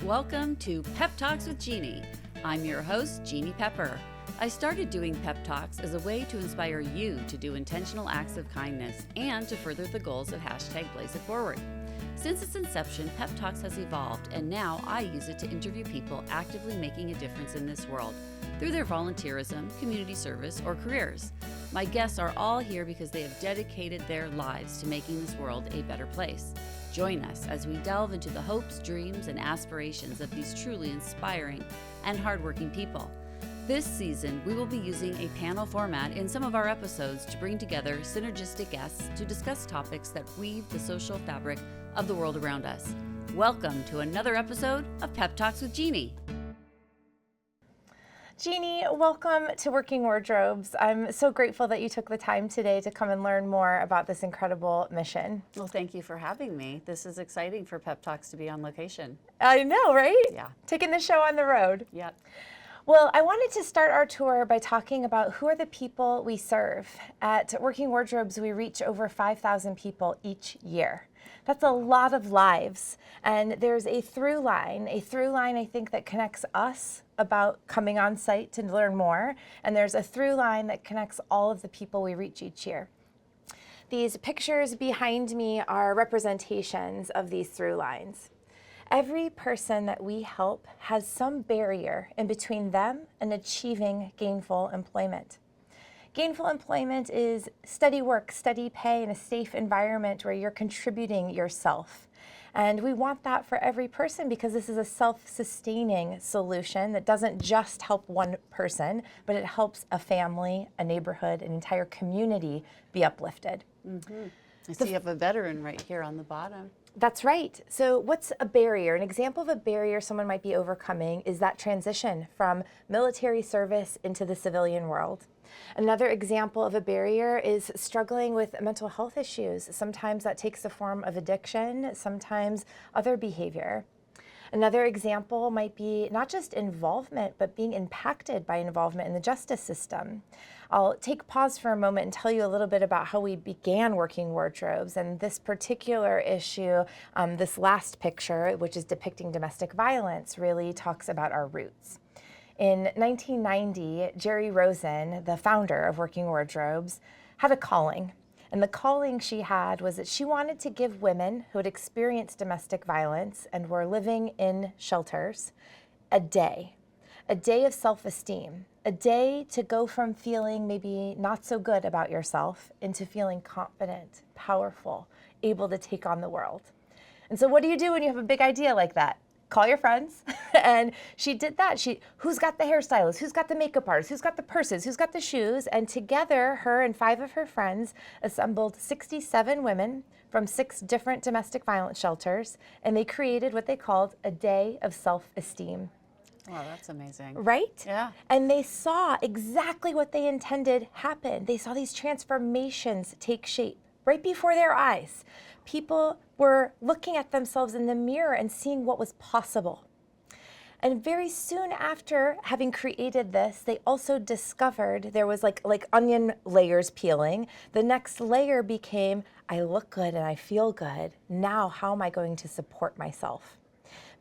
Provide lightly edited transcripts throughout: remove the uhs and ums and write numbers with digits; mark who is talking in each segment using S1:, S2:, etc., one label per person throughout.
S1: Welcome to Pep Talks with Jeanne. I'm your host, Jeanne Pepper. I started doing Pep Talks as a way to inspire you to do intentional acts of kindness and to further the goals of #BlazeItForward. Since its inception, Pep Talks has evolved, and now I use it to interview people actively making a difference in this world through their volunteerism, community service, or careers. My guests are all here because they have dedicated their lives to making this world a better place. Join us as we delve into the hopes, dreams, and aspirations of these truly inspiring and hardworking people. This season, we will be using a panel format in some of our episodes to bring together synergistic guests to discuss topics that weave the social fabric of the world around us. Welcome to another episode of Pep Talks with Jeanne.
S2: Jeanne, welcome to Working Wardobes. I'm so grateful that you took the time today to come and learn more about this incredible mission.
S1: Well, thank you for having me. This is exciting for Pep Talks to be on location.
S2: I know, right?
S1: Yeah.
S2: Taking the show on the road.
S1: Yeah.
S2: Well, I wanted to start our tour by talking about who are the people we serve. At Working Wardobes, we reach over 5,000 people each year. That's a lot of lives. And there's a through line I think that connects us about coming on site to learn more. And there's a through line that connects all of the people we reach each year. These pictures behind me are representations of these through lines. Every person that we help has some barrier in between them and achieving gainful employment. Gainful employment is steady work, steady pay, and a safe environment where you're contributing yourself. And we want that for every person because this is a self-sustaining solution that doesn't just help one person, but it helps a family, a neighborhood, an entire community be uplifted.
S1: Mm-hmm. I see you have a veteran right here on the bottom.
S2: That's right. So what's a barrier? An example of a barrier someone might be overcoming is that transition from military service into the civilian world. Another example of a barrier is struggling with mental health issues. Sometimes that takes the form of addiction, sometimes other behavior. Another example might be not just involvement, but being impacted by involvement in the justice system. I'll take pause for a moment and tell you a little bit about how we began Working Wardobes. And this particular issue, this last picture, which is depicting domestic violence, really talks about our roots. In 1990, Jerry Rosen, the founder of Working Wardobes, had a calling. And the calling she had was that she wanted to give women who had experienced domestic violence and were living in shelters a day of self-esteem, a day to go from feeling maybe not so good about yourself into feeling confident, powerful, able to take on the world. And so what do you do when you have a big idea like that? Call your friends. And she did that. Who's got the hairstylist? Who's got the makeup artist? Who's got the purses? Who's got the shoes? And together, her and 5 of her friends assembled 67 women from 6 different domestic violence shelters, and they created what they called a day of self-esteem.
S1: Wow, that's amazing.
S2: Right?
S1: Yeah.
S2: And they saw exactly what they intended happen. They saw these transformations take shape right before their eyes. People were looking at themselves in the mirror and seeing what was possible. And very soon after having created this, they also discovered there was like onion layers peeling. The next layer became, I look good and I feel good. Now, how am I going to support myself?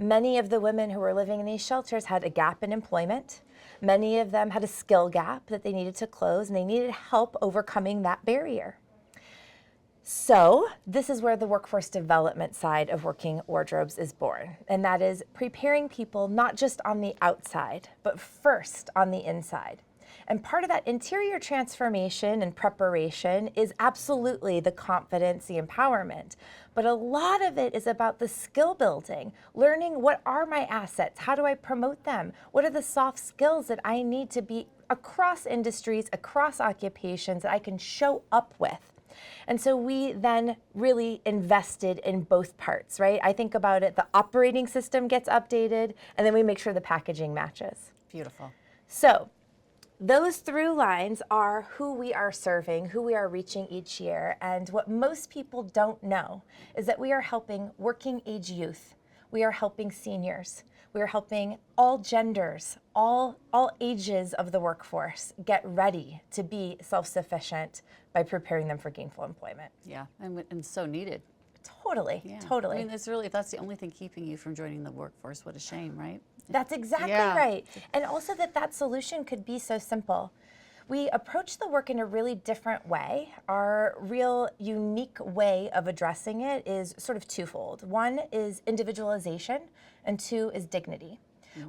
S2: Many of the women who were living in these shelters had a gap in employment. Many of them had a skill gap that they needed to close, and they needed help overcoming that barrier. So this is where the workforce development side of Working Wardobes is born, and that is preparing people not just on the outside, but first on the inside. And part of that interior transformation and preparation is absolutely the confidence, the empowerment. But a lot of it is about the skill building, learning what are my assets, how do I promote them, what are the soft skills that I need to be across industries, across occupations that I can show up with. And so we then really invested in both parts, right? I think about it, the operating system gets updated, and then we make sure the packaging matches.
S1: Beautiful.
S2: So those through lines are who we are serving, who we are reaching each year. And what most people don't know is that we are helping working age youth. We are helping seniors. We are helping all genders, all ages of the workforce get ready to be self-sufficient by preparing them for gainful employment.
S1: Yeah, and so needed.
S2: Totally,
S1: Yeah.
S2: totally.
S1: I mean, it's really, if that's the only thing keeping you from joining the workforce, what a shame, right?
S2: That's exactly right. And also that solution could be so simple. We approach the work in a really different way. Our real unique way of addressing it is sort of twofold. One is individualization, and two is dignity.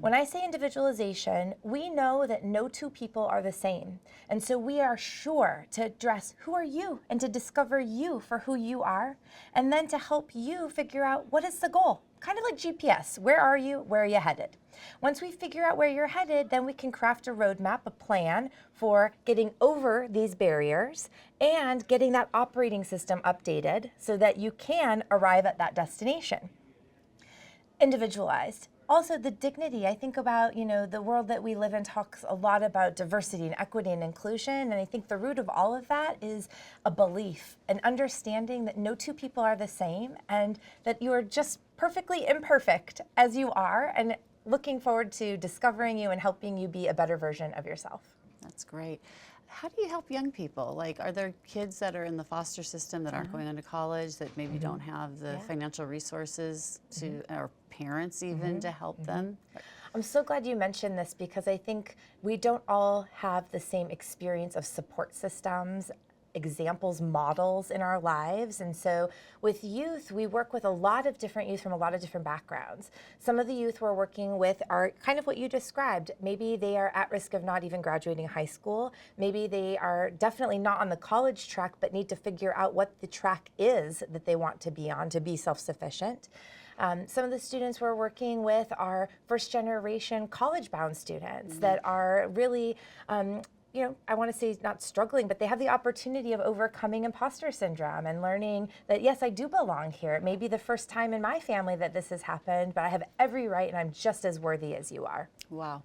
S2: When I say individualization, we know that no two people are the same. And so we are sure to address who are you and to discover you for who you are, and then to help you figure out what is the goal. Kind of like GPS. Where are you? Where are you headed? Once we figure out where you're headed, then we can craft a roadmap, a plan for getting over these barriers and getting that operating system updated so that you can arrive at that destination. Individualized. Also, the dignity, I think about, the world that we live in talks a lot about diversity and equity and inclusion, and I think the root of all of that is a belief, an understanding that no two people are the same, and that you are just perfectly imperfect as you are, and looking forward to discovering you and helping you be a better version of yourself.
S1: That's great. How do you help young people? Like, are there kids that are in the foster system that aren't going on to college, that maybe don't have the financial resources to, or parents even, to help them?
S2: I'm so glad you mentioned this because I think we don't all have the same experience of support systems, examples, models in our lives. And so with youth, we work with a lot of different youth from a lot of different backgrounds. Some of the youth we're working with are kind of what you described. Maybe they are at risk of not even graduating high school. Maybe they are definitely not on the college track, but need to figure out what the track is that they want to be on to be self-sufficient. Some of the students we're working with are first-generation college-bound students that are really I want to say not struggling, but they have the opportunity of overcoming imposter syndrome and learning that, yes, I do belong here. It may be the first time in my family that this has happened, but I have every right and I'm just as worthy as you are.
S1: Wow.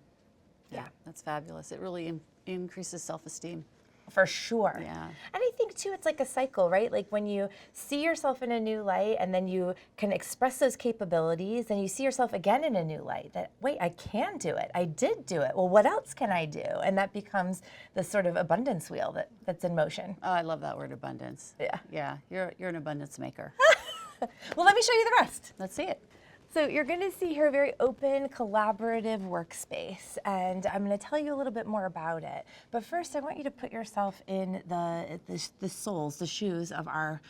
S1: Yeah, that's fabulous. It really increases self-esteem.
S2: For sure.
S1: Yeah.
S2: And I think too, it's like a cycle, right? Like when you see yourself in a new light and then you can express those capabilities and you see yourself again in a new light that, wait, I can do it. I did do it. Well, what else can I do? And that becomes the sort of abundance wheel that's in motion.
S1: Oh, I love that word, abundance.
S2: Yeah.
S1: Yeah, you're an abundance maker.
S2: Well, let me show you the rest.
S1: Let's see it.
S2: So you're going to see here a very open, collaborative workspace, and I'm going to tell you a little bit more about it. But first, I want you to put yourself in the soles, the shoes of our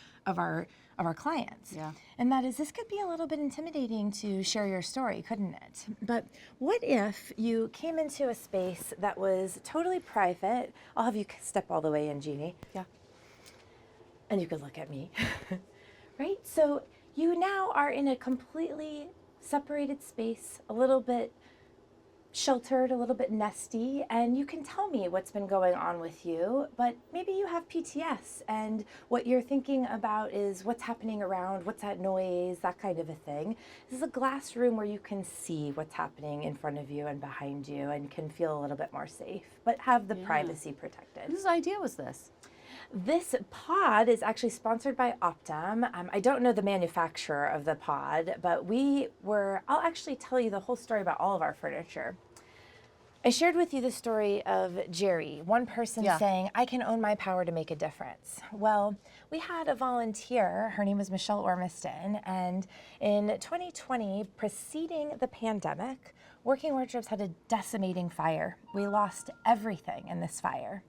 S2: clients.
S1: Yeah.
S2: And that is, this could be a little bit intimidating to share your story, couldn't it? But what if you came into a space that was totally private? I'll have you step all the way in, Jeannie.
S1: Yeah.
S2: And you could look at me, right? So you now are in a completely separated space, a little bit sheltered, a little bit nesty, and you can tell me what's been going on with you, but maybe you have PTS and what you're thinking about is what's happening around, what's that noise, that kind of a thing. This is a glass room where you can see what's happening in front of you and behind you and can feel a little bit more safe, but have the privacy protected.
S1: Whose idea was this?
S2: This pod is actually sponsored by Optum. I don't know the manufacturer of the pod, but I'll actually tell you the whole story about all of our furniture. I shared with you the story of Jerry, one person saying, I can own my power to make a difference. Well, we had a volunteer, her name was Michelle Ormiston, and in 2020, preceding the pandemic, Working Wardobes had a decimating fire. We lost everything in this fire.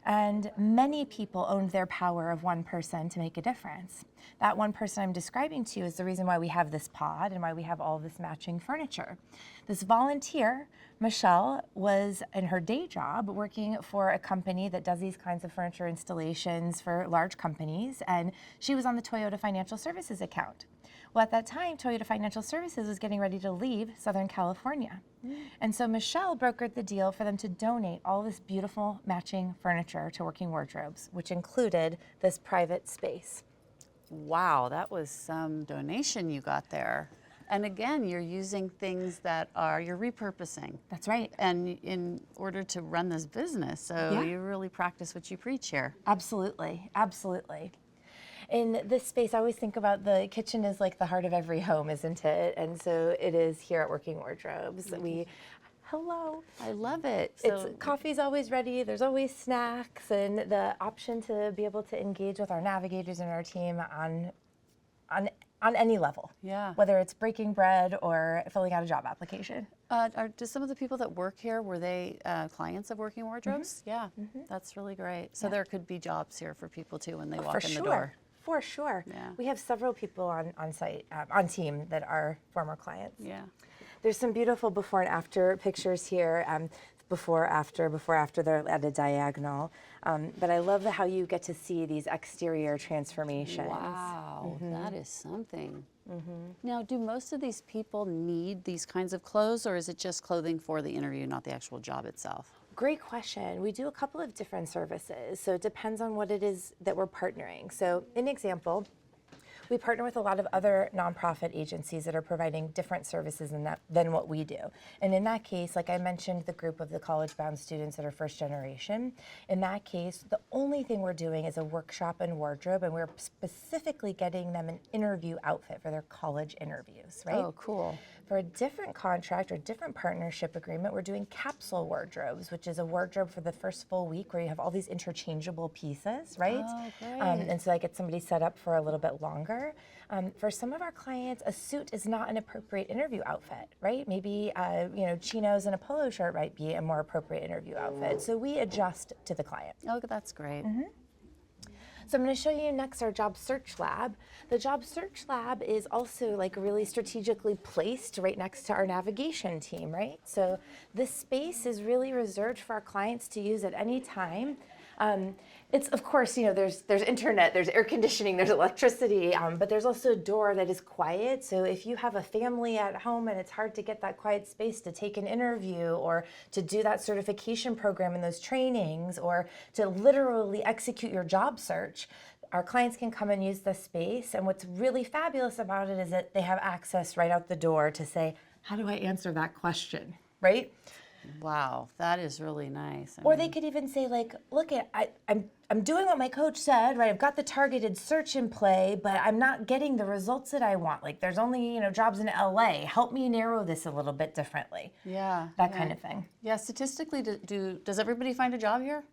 S2: And many people owned their power of one person to make a difference. That one person I'm describing to you is the reason why we have this pod and why we have all this matching furniture. This volunteer, Michelle, was in her day job working for a company that does these kinds of furniture installations for large companies, and she was on the Toyota Financial Services account. Well, at that time, Toyota Financial Services was getting ready to leave Southern California. And so Michelle brokered the deal for them to donate all this beautiful matching furniture to Working Wardobes, which included this private space.
S1: Wow, that was some donation you got there. And again, you're using things you're repurposing.
S2: That's right.
S1: And in order to run this business, so you really practice what you preach here.
S2: Absolutely, absolutely. In this space, I always think about the kitchen is like the heart of every home, isn't it? And so it is here at Working Wardobes. Hello.
S1: I love it.
S2: Coffee's always ready. There's always snacks, and the option to be able to engage with our navigators and our team on on any level.
S1: Yeah.
S2: Whether it's breaking bread or filling out a job application.
S1: Do some of the people that work here, were they clients of Working Wardobes? Yeah, that's really great. So there could be jobs here for people too when they walk in the door.
S2: For sure.
S1: Yeah.
S2: We have several people on site, on team that are former clients.
S1: Yeah.
S2: There's some beautiful before and after pictures here. Before, after, they're at a diagonal. But I love how you get to see these exterior transformations.
S1: Wow, that is something. Now, do most of these people need these kinds of clothes, or is it just clothing for the interview, not the actual job itself?
S2: Great question. We do a couple of different services, so it depends on what it is that we're partnering. So, an example, we partner with a lot of other nonprofit agencies that are providing different services than what we do. And in that case, like I mentioned, the group of the college-bound students that are first generation, in that case, the only thing we're doing is a workshop and wardrobe, and we're specifically getting them an interview outfit for their college interviews, right?
S1: Oh, cool.
S2: For a different contract or different partnership agreement, we're doing capsule wardrobes, which is a wardrobe for the first full week where you have all these interchangeable pieces, right?
S1: Oh, great.
S2: And so I get somebody set up for a little bit longer. For some of our clients, a suit is not an appropriate interview outfit, right? Maybe chinos and a polo shirt might be a more appropriate interview outfit. So we adjust to the client.
S1: Oh, that's great.
S2: So I'm going to show you next our job search lab. The job search lab is also like really strategically placed right next to our navigation team, right? So this space is really reserved for our clients to use at any time. It's, of course, there's internet, there's air conditioning, there's electricity, but there's also a door that is quiet. So if you have a family at home and it's hard to get that quiet space to take an interview or to do that certification program and those trainings or to literally execute your job search, our clients can come and use this space. And what's really fabulous about it is that they have access right out the door to say, how do I answer that question, right?
S1: Wow, that is really nice.
S2: Or they could even say, like, look, I'm doing what my coach said, right? I've got the targeted search in play, but I'm not getting the results that I want. Like, there's only, jobs in LA. Help me narrow this a little bit differently.
S1: Yeah.
S2: That kind of thing.
S1: Yeah, statistically, does everybody find a job here?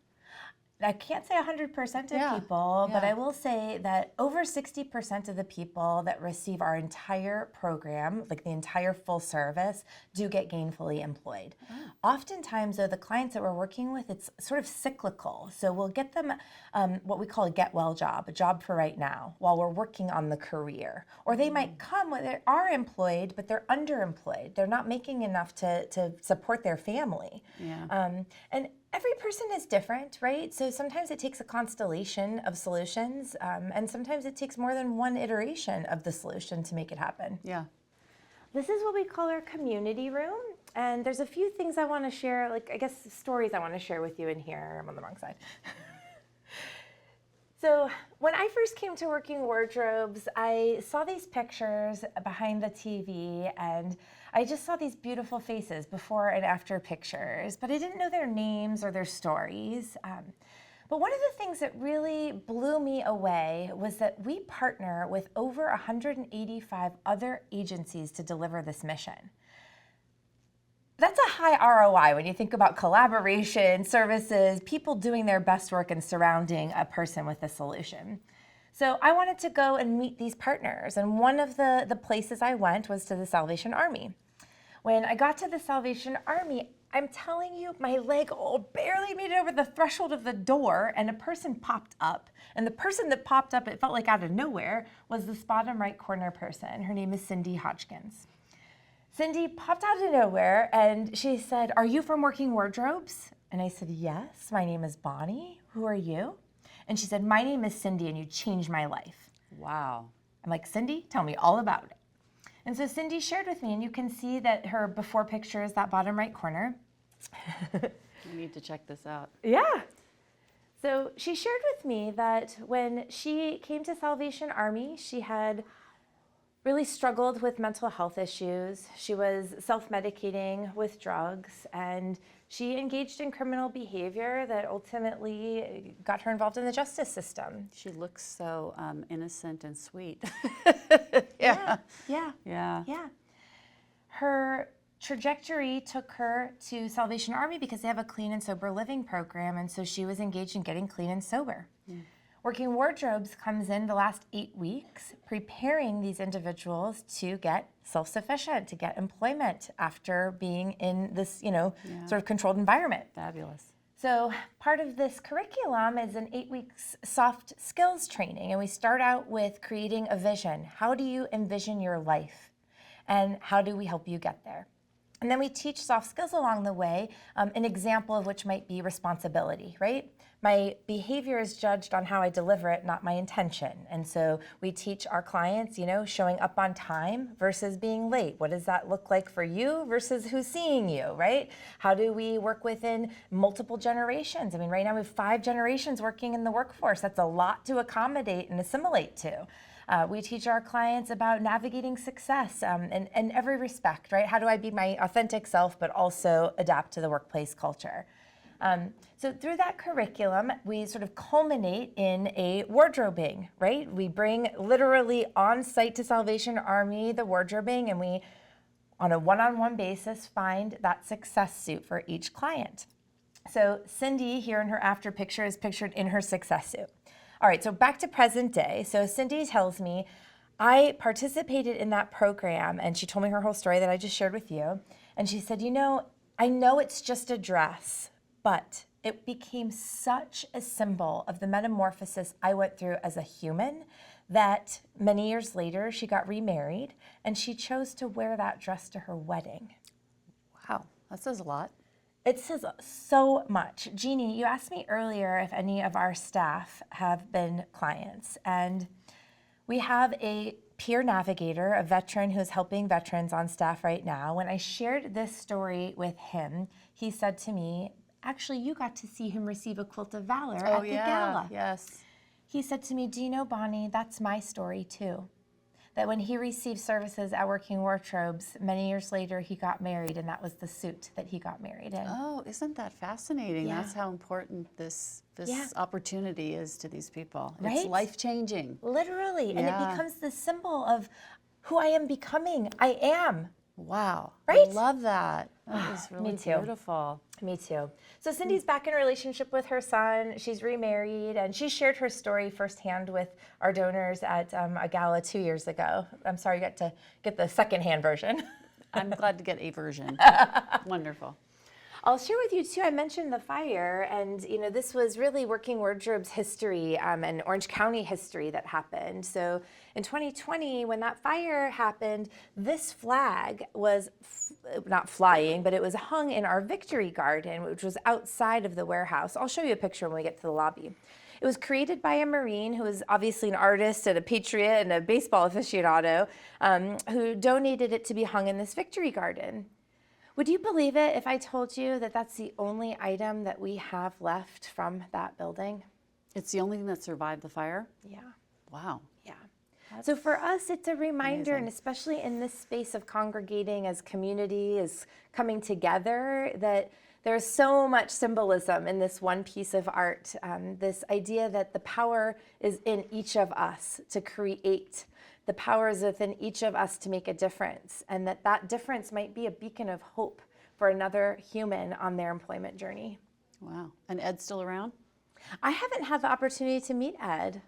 S2: I can't say 100% of people, but I will say that over 60% of the people that receive our entire program, like the entire full service, do get gainfully employed. Oftentimes, though, the clients that we're working with, it's sort of cyclical. So we'll get them what we call a get well job, a job for right now, while we're working on the career. Or they might come when they are employed, but they're underemployed. They're not making enough to support their family.
S1: Yeah.
S2: And every person is different, right? So sometimes it takes a constellation of solutions, and sometimes it takes more than one iteration of the solution to make it happen.
S1: Yeah.
S2: This is what we call our community room, and there's a few things I want to share, like I guess stories I want to share with you in here. I'm on the wrong side. So when I first came to Working Wardobes, I saw these pictures behind the TV, and I just saw these beautiful faces before and after pictures, but I didn't know their names or their stories. But one of the things that really blew me away was that we partner with over 185 other agencies to deliver this mission. That's a high ROI when you think about collaboration, services, people doing their best work and surrounding a person with a solution. So I wanted to go and meet these partners, and one of the places I went was to the Salvation Army. When I got to the Salvation Army, I'm telling you, my leg barely made it over the threshold of the door, and a person popped up. And the person that popped up, it felt like out of nowhere, was this bottom right corner person. Her name is Cindy Hodgkins. Cindy popped out of nowhere, and she said, "Are you from Working Wardobes?" And I said, "Yes, my name is Bonni. Who are you?" And she said, "My name is Cindy, and you changed my life."
S1: Wow.
S2: I'm like, "Cindy, tell me all about it." And so Cindy shared with me, and you can see that her before picture is that bottom right corner.
S1: I need to check this out.
S2: Yeah. So she shared with me that when she came to Salvation Army, she had really struggled with mental health issues. She was self-medicating with drugs, and she engaged in criminal behavior that ultimately got her involved in the justice system.
S1: She looks so innocent and sweet.
S2: Yeah. Her trajectory took her to Salvation Army because they have a clean and sober living program, and so she was engaged in getting clean and sober. Working Wardobes comes in the last 8 weeks, preparing these individuals to get self-sufficient, to get employment after being in this, sort of controlled environment.
S1: Fabulous.
S2: So part of this curriculum is an 8 weeks soft skills training, and we start out with creating a vision. How do you envision your life? And how do we help you get there? And then we teach soft skills along the way, an example of which might be responsibility, right? My behavior is judged on how I deliver it, not my intention. And so we teach our clients, showing up on time versus being late. What does that look like for you versus who's seeing you, right? How do we work within multiple generations? I mean, right now we have 5 generations working in the workforce. That's a lot to accommodate and assimilate to. We teach our clients about navigating success in every respect, right? How do I be my authentic self, but also adapt to the workplace culture? So through that curriculum, we sort of culminate in a wardrobing, right? We bring literally on site to Salvation Army the wardrobing, and we, on a one-on-one basis, find that success suit for each client. So Cindy here in her after picture is pictured in her success suit. All right, so back to present day. So Cindy tells me, I participated in that program, and she told me her whole story that I just shared with you. And she said, I know it's just a dress, but it became such a symbol of the metamorphosis I went through as a human that many years later, she got remarried, and she chose to wear that dress to her wedding.
S1: Wow, that says a lot.
S2: It says so much. Jeannie, you asked me earlier if any of our staff have been clients, and we have a peer navigator, a veteran who's helping veterans on staff right now. When I shared this story with him, he said to me, actually, you got to see him receive a Quilt of Valor at the gala.
S1: Yes.
S2: He said to me, do you know, Bonni, that's my story too. That when he received services at Working Wardobes, many years later, he got married, and that was the suit that he got married in.
S1: Oh, isn't that fascinating?
S2: Yeah.
S1: That's how important this
S2: Yeah.
S1: opportunity is to these people.
S2: Right?
S1: It's life-changing.
S2: Literally, and it
S1: Yeah.
S2: becomes the symbol of who I am becoming. I am.
S1: Wow.
S2: Right?
S1: I love that. That is really
S2: Me too.
S1: beautiful.
S2: Me too. So Cindy's back in a relationship with her son. She's remarried, and she shared her story firsthand with our donors at a gala 2 years ago. I'm sorry you got to get the secondhand version.
S1: I'm glad to get a version. Wonderful.
S2: I'll share with you too, I mentioned the fire, and this was really Working Wardobes history and Orange County history that happened. So in 2020, when that fire happened, this flag was not flying, but it was hung in our Victory Garden, which was outside of the warehouse. I'll show you a picture when we get to the lobby. It was created by a Marine who was obviously an artist and a patriot and a baseball aficionado who donated it to be hung in this Victory Garden. Would you believe it if I told you that that's the only item that we have left from that building?
S1: It's the only thing that survived the fire?
S2: Yeah.
S1: Wow.
S2: Yeah. So for us, it's a reminder,
S1: amazing.
S2: and especially in this space of congregating as community, as coming together, that there's so much symbolism in this one piece of art. This idea that the power is in each of us to create. The power is within each of us to make a difference, and that difference might be a beacon of hope for another human on their employment journey.
S1: Wow. And Ed's still around?
S2: I haven't had the opportunity to meet Ed.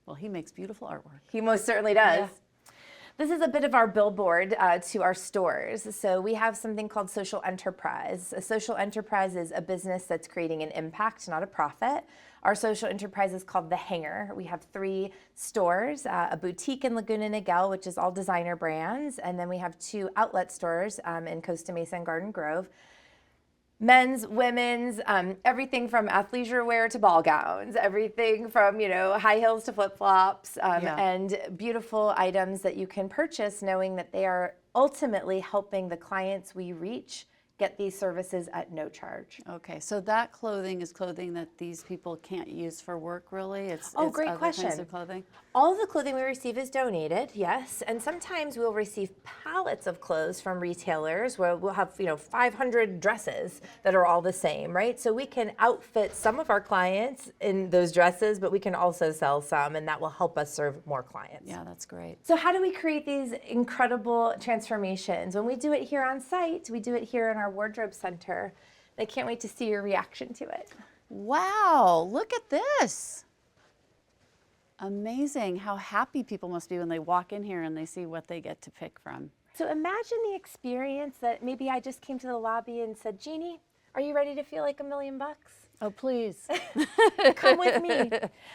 S1: Well, he makes beautiful artwork.
S2: He most certainly does.
S1: Yeah.
S2: This is a bit of our billboard to our stores. So we have something called social enterprise. A social enterprise is a business that's creating an impact, not a profit. Our social enterprise is called The Hanger. We have 3 stores, a boutique in Laguna Niguel, which is all designer brands, and then we have 2 outlet stores in Costa Mesa and Garden Grove. Men's, women's, everything from athleisure wear to ball gowns, everything from, high heels to flip-flops, and beautiful items that you can purchase knowing that they are ultimately helping the clients we reach get these services at no charge.
S1: Okay, so that clothing is clothing that these people can't use for work, really? It's
S2: great
S1: other
S2: question.
S1: kinds of clothing?
S2: All the clothing we receive is donated, yes, and sometimes we'll receive pallets of clothes from retailers where we'll have 500 dresses that are all the same, right? So we can outfit some of our clients in those dresses, but we can also sell some, and that will help us serve more clients.
S1: Yeah, that's great.
S2: So how do we create these incredible transformations? When we do it here on site, we do it here in our wardrobe center. I can't wait to see your reaction to it.
S1: Wow, look at this. Amazing how happy people must be when they walk in here and they see what they get to pick from.
S2: So imagine the experience that maybe I just came to the lobby and said, Jeannie, are you ready to feel like $1 million?
S1: Oh, please.
S2: Come with me.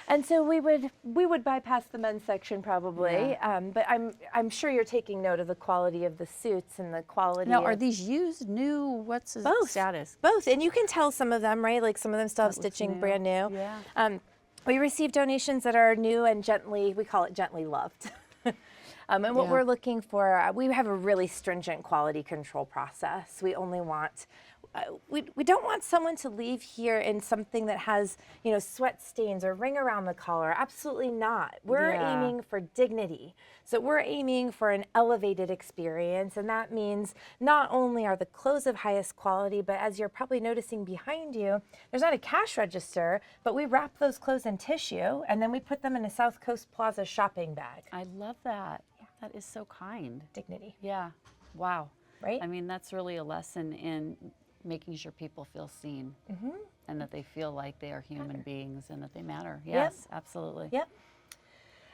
S2: And so we would bypass the men's section probably, but I'm sure you're taking note of the quality of the suits and the quality.
S1: Now, are these used, new? What's the status?
S2: Both, and you can tell some of them, right? Like some of them still have stitching,
S1: new.
S2: brand new.
S1: Yeah.
S2: We receive donations that are new and we call it gently loved. And what we're looking for, we have a really stringent quality control process. We only want, we don't want someone to leave here in something that has, sweat stains or ring around the collar. Absolutely not. We're aiming for dignity. So we're aiming for an elevated experience. And that means not only are the clothes of highest quality, but as you're probably noticing behind you, there's not a cash register, but we wrap those clothes in tissue and then we put them in a South Coast Plaza shopping bag.
S1: I love that. That is so kind.
S2: Dignity.
S1: Yeah. Wow.
S2: Right?
S1: I mean, that's really a lesson in making sure people feel seen and that they feel like they are human beings and that they matter. Yes, absolutely.
S2: Yep.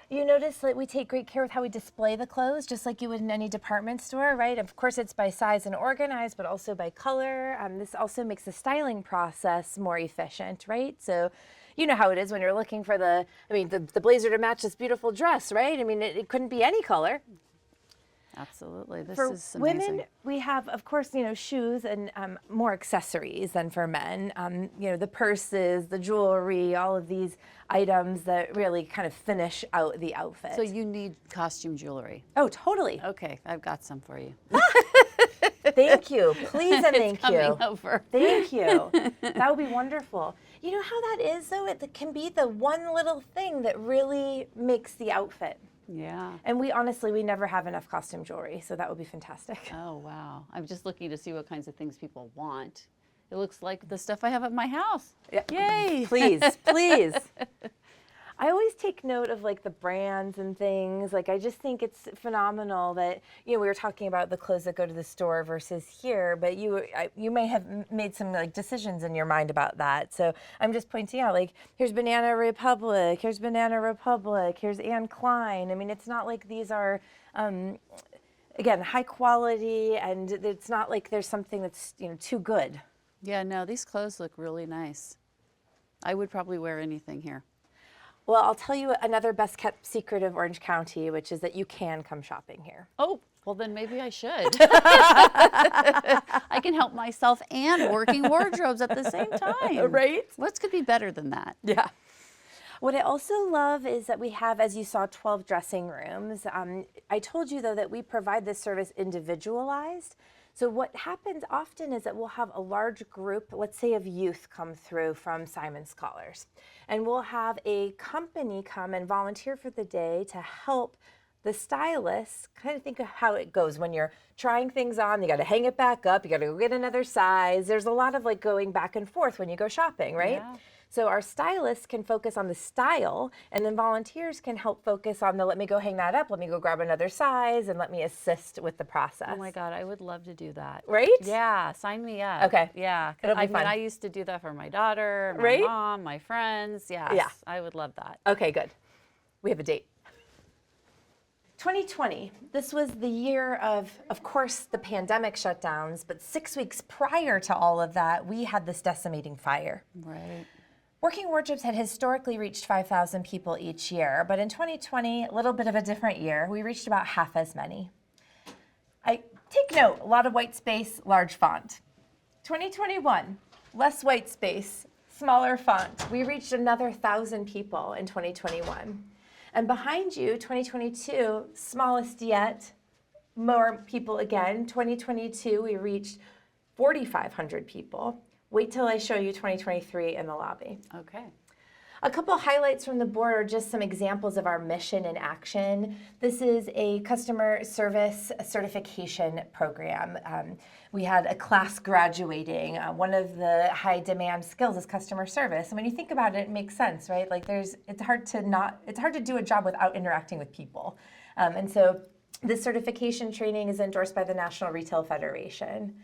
S2: You notice that we take great care with how we display the clothes, just like you would in any department store, right? Of course, it's by size and organized, but also by color. This also makes the styling process more efficient, right? So you know how it is when you're looking for the blazer to match this beautiful dress, right? I mean, it couldn't be any color.
S1: Absolutely. This
S2: For
S1: is amazing.
S2: women, we have, of course, shoes and more accessories than for men. The purses, the jewelry, all of these items that really kind of finish out the outfit.
S1: So you need costume jewelry.
S2: Oh, totally.
S1: Okay, I've got some for you.
S2: Thank you. Please and thank you.
S1: Coming over.
S2: Thank you. That would be wonderful. You know how that is, though? It can be the one little thing that really makes the outfit.
S1: Yeah.
S2: And we never have enough costume jewelry, so that would be fantastic.
S1: Oh, wow. I'm just looking to see what kinds of things people want. It looks like the stuff I have at my house.
S2: Yeah.
S1: Yay.
S2: Please, please. I always take note of like the brands and things. Like I just think it's phenomenal that, we were talking about the clothes that go to the store versus here, but you may have made some like decisions in your mind about that. So I'm just pointing out, like, here's Banana Republic, here's Anne Klein. I mean, it's not like these are, again, high quality, and it's not like there's something that's, too good.
S1: Yeah, no, these clothes look really nice. I would probably wear anything here.
S2: Well, I'll tell you another best kept secret of Orange County, which is that you can come shopping here.
S1: Oh, well then maybe I should. I can help myself and Working Wardobes at the same time.
S2: Right?
S1: What could be better than that?
S2: Yeah. What I also love is that we have, as you saw, 12 dressing rooms. I told you, though, that we provide this service individualized. So what happens often is that we'll have a large group, let's say of youth, come through from Simon Scholars. And we'll have a company come and volunteer for the day to help the stylists kind of think of how it goes when you're trying things on. You got to hang it back up. You got to go get another size. There's a lot of like going back and forth when you go shopping, right?
S1: Yeah.
S2: So our stylists can focus on the style, and then volunteers can help focus on the let me go hang that up, let me go grab another size, and let me assist with the process.
S1: Oh my God, I would love to do that.
S2: Right?
S1: Yeah, sign me up.
S2: Okay.
S1: Yeah.
S2: It'll be fun.
S1: I used to do that for my daughter, my
S2: Right?
S1: mom, my friends. Yes,
S2: Yeah.
S1: I would love that.
S2: Okay, good. We have a date. 2020, this was the year of course, the pandemic shutdowns, but 6 weeks prior to all of that, we had this decimating fire.
S1: Right.
S2: Working Wardobes had historically reached 5,000 people each year, but in 2020, a little bit of a different year, we reached about half as many. I take note, a lot of white space, large font. 2021, less white space, smaller font. We reached another 1,000 people in 2021. And behind you, 2022, smallest yet, more people again. 2022, we reached 4,500 people. Wait till I show you 2023 in the lobby.
S1: Okay.
S2: A couple highlights from the board are just some examples of our mission in action. This is a customer service certification program. We had a class graduating. One of the high demand skills is customer service. And when you think about it, it makes sense, right? Like it's hard to do a job without interacting with people. And so this certification training is endorsed by the National Retail Federation.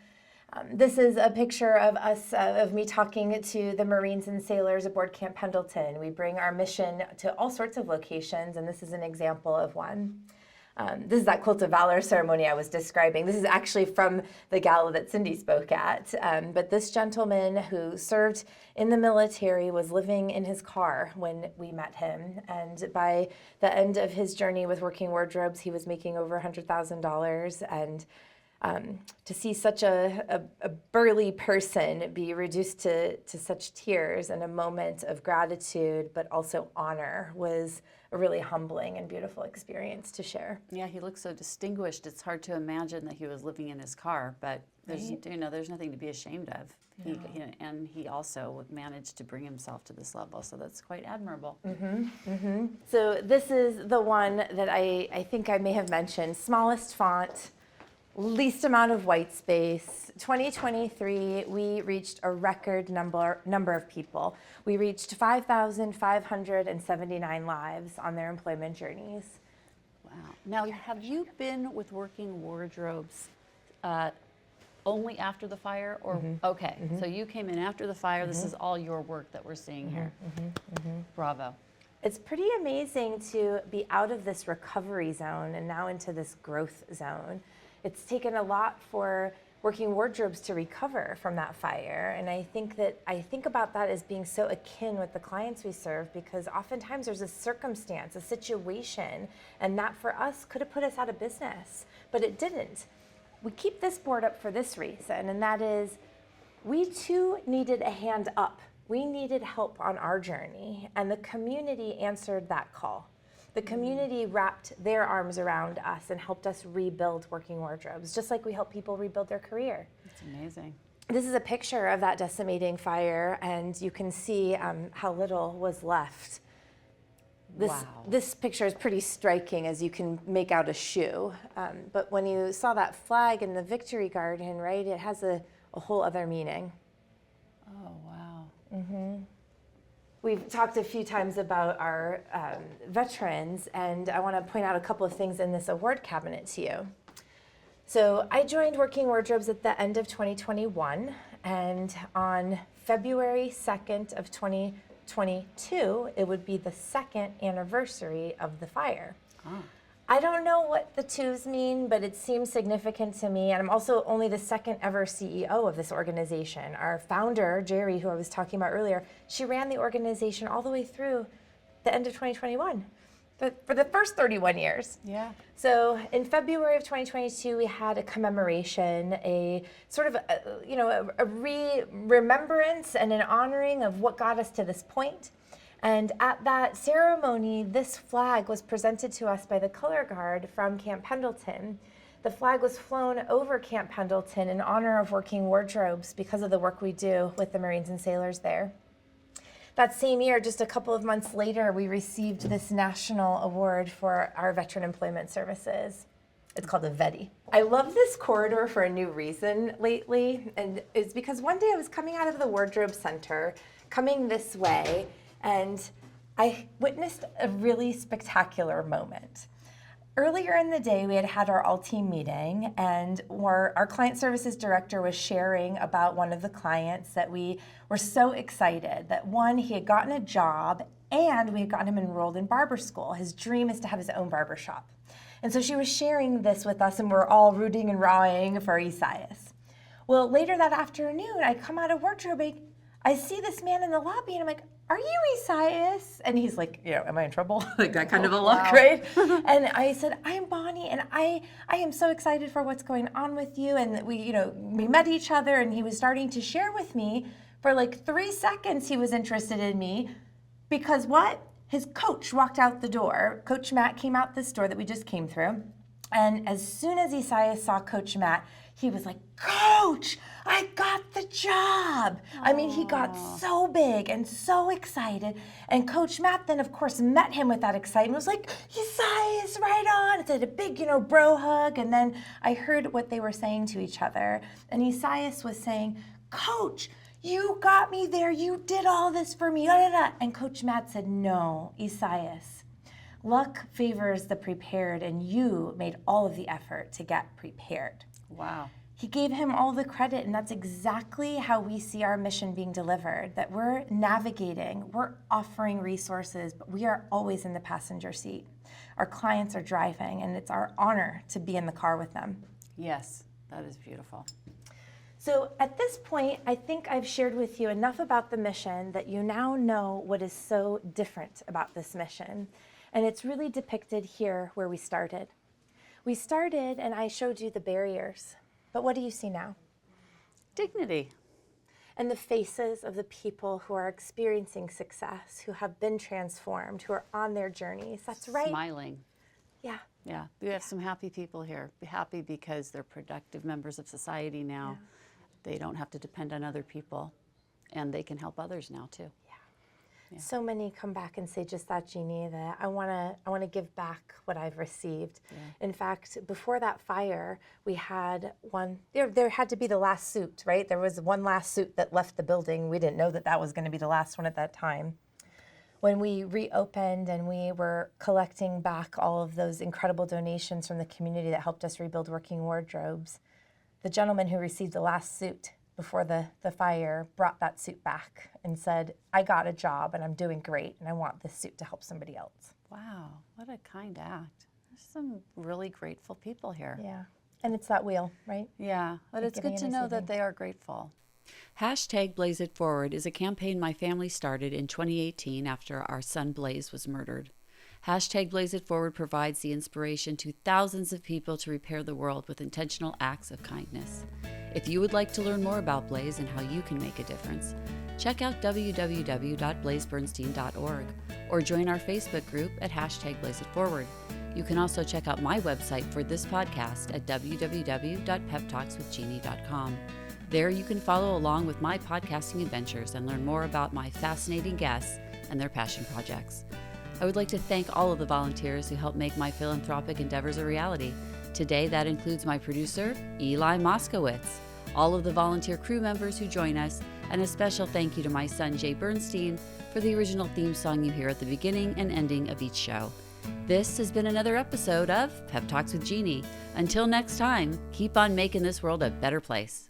S2: This is a picture of us, of me talking to the Marines and sailors aboard Camp Pendleton. We bring our mission to all sorts of locations, and this is an example of one. This is that Cult of Valor ceremony I was describing. This is actually from the gala that Cindy spoke at. But this gentleman who served in the military was living in his car when we met him. And by the end of his journey with Working Wardobes, he was making over $100,000. And to see such a burly person be reduced to such tears in a moment of gratitude, but also honor, was a really humbling and beautiful experience to share.
S1: Yeah, he looks so distinguished. It's hard to imagine that he was living in his car, but there's, there's nothing to be ashamed of.
S2: Yeah.
S1: And he also managed to bring himself to this level, so that's quite admirable.
S2: So this is the one that I think I may have mentioned, smallest font, least amount of white space. 2023, we reached a record number of people. We reached 5,579 lives on their employment journeys.
S1: Wow. Now, have you been with Working Wardobes only after the fire? Or okay, so you came in after the fire. This is all your work that we're seeing here. Bravo.
S2: It's pretty amazing to be out of this recovery zone and now into this growth zone. It's taken a lot for Working Wardobes to recover from that fire. And I think about that as being so akin with the clients we serve, because oftentimes there's a circumstance, a situation, and that for us could have put us out of business, but it didn't. We keep this board up for this reason, and that is we too needed a hand up. We needed help on our journey, and the community answered that call. The community wrapped their arms around us and helped us rebuild Working Wardobes, just like we help people rebuild their career.
S1: That's amazing.
S2: This is a picture of that decimating fire, and you can see how little was left. This picture is pretty striking, as you can make out a shoe. But when you saw that flag in the Victory Garden, right, it has a whole other meaning.
S1: Oh, wow.
S2: We've talked a few times about our veterans, and I want to point out a couple of things in this award cabinet to you. So I joined Working Wardobes at the end of 2021, and on February 2nd of 2022, it would be the second anniversary of the fire. I don't know what the twos mean, but it seems significant to me. And I'm also only the second ever CEO of this organization. Our founder, Jerry, who I was talking about earlier, she ran the organization all the way through the end of 2021, for the first 31 years.
S1: Yeah.
S2: So in February of 2022, we had a commemoration, a sort of a remembrance and an honoring of what got us to this point. And at that ceremony, this flag was presented to us by the color guard from Camp Pendleton. The flag was flown over Camp Pendleton in honor of Working Wardobes because of the work we do with the Marines and sailors there. That same year, just a couple of months later, we received this national award for our veteran employment services. It's called a VETI. I love this corridor for a new reason lately, and it's because one day I was coming out of the Wardrobe Center, coming this way, and I witnessed a really spectacular moment. Earlier in the day, we had our all-team meeting, and our client services director was sharing about one of the clients that we were so excited that, one, he had gotten a job, and we had gotten him enrolled in barber school. His dream is to have his own barber shop. And so she was sharing this with us, and we're all rooting and rawing for Esaias. Well, later that afternoon, I come out of wardrobe, I see this man in the lobby, and I'm like, "Are you Esaias?" And he's like, "Am I in trouble?" Like that kind of a look, right? And I said, "I'm Bonni, and I am so excited for what's going on with you." And we met each other, and he was starting to share with me. For like 3 seconds, he was interested in me because what? His coach walked out the door. Coach Matt came out this door that we just came through. And as soon as Esaias saw Coach Matt, he was like, "Coach, I got the job." Aww. I mean, he got so big and so excited. And Coach Matt then, of course, met him with that excitement. Was like, "Esaias, right on." It did a big, bro hug. And then I heard what they were saying to each other. And Esaias was saying, "Coach, you got me there. You did all this for me." And Coach Matt said, "No, Esaias. Luck favors the prepared, and you made all of the effort to get prepared."
S1: Wow.
S2: He gave him all the credit, and that's exactly how we see our mission being delivered, that we're navigating, we're offering resources, but we are always in the passenger seat. Our clients are driving, and it's our honor to be in the car with them.
S1: Yes, that is beautiful.
S2: So at this point, I think I've shared with you enough about the mission that you now know what is so different about this mission. And it's really depicted here where we started. We started, and I showed you the barriers. But what do you see now?
S1: Dignity.
S2: And the faces of the people who are experiencing success, who have been transformed, who are on their journeys. That's right.
S1: Smiling.
S2: Yeah.
S1: Yeah, we have some happy people here. Happy because they're productive members of society now. Yeah. They don't have to depend on other people, and they can help others now too.
S2: Yeah. So many come back and say just that, Jeannie, that I want to give back what I've received. Yeah. In fact, before that fire, we had one, there had to be the last suit, right? There was one last suit that left the building. We didn't know that that was going to be the last one at that time. When we reopened and we were collecting back all of those incredible donations from the community that helped us rebuild Working Wardobes, the gentleman who received the last suit before the fire brought that suit back and said, I got a job and I'm doing great and I want this suit to help somebody else.
S1: Wow, what a kind act. There's some really grateful people here.
S2: Yeah, and it's that wheel, right?
S1: Yeah, but it's good to know that they are grateful. Hashtag Blaze It Forward is a campaign my family started in 2018 after our son Blaze was murdered. Hashtag Blaze It Forward provides the inspiration to thousands of people to repair the world with intentional acts of kindness. If you would like to learn more about Blaze and how you can make a difference, check out www.blazebernstein.org or join our Facebook group at Hashtag Blaze It Forward. You can also check out my website for this podcast at www.PeppTalksWithJeanne.com. There you can follow along with my podcasting adventures and learn more about my fascinating guests and their passion projects. I would like to thank all of the volunteers who help make my philanthropic endeavors a reality. Today, that includes my producer, Eli Moskowitz, all of the volunteer crew members who join us, and a special thank you to my son, Jay Bernstein, for the original theme song you hear at the beginning and ending of each show. This has been another episode of Pep Talks with Jeannie. Until next time, keep on making this world a better place.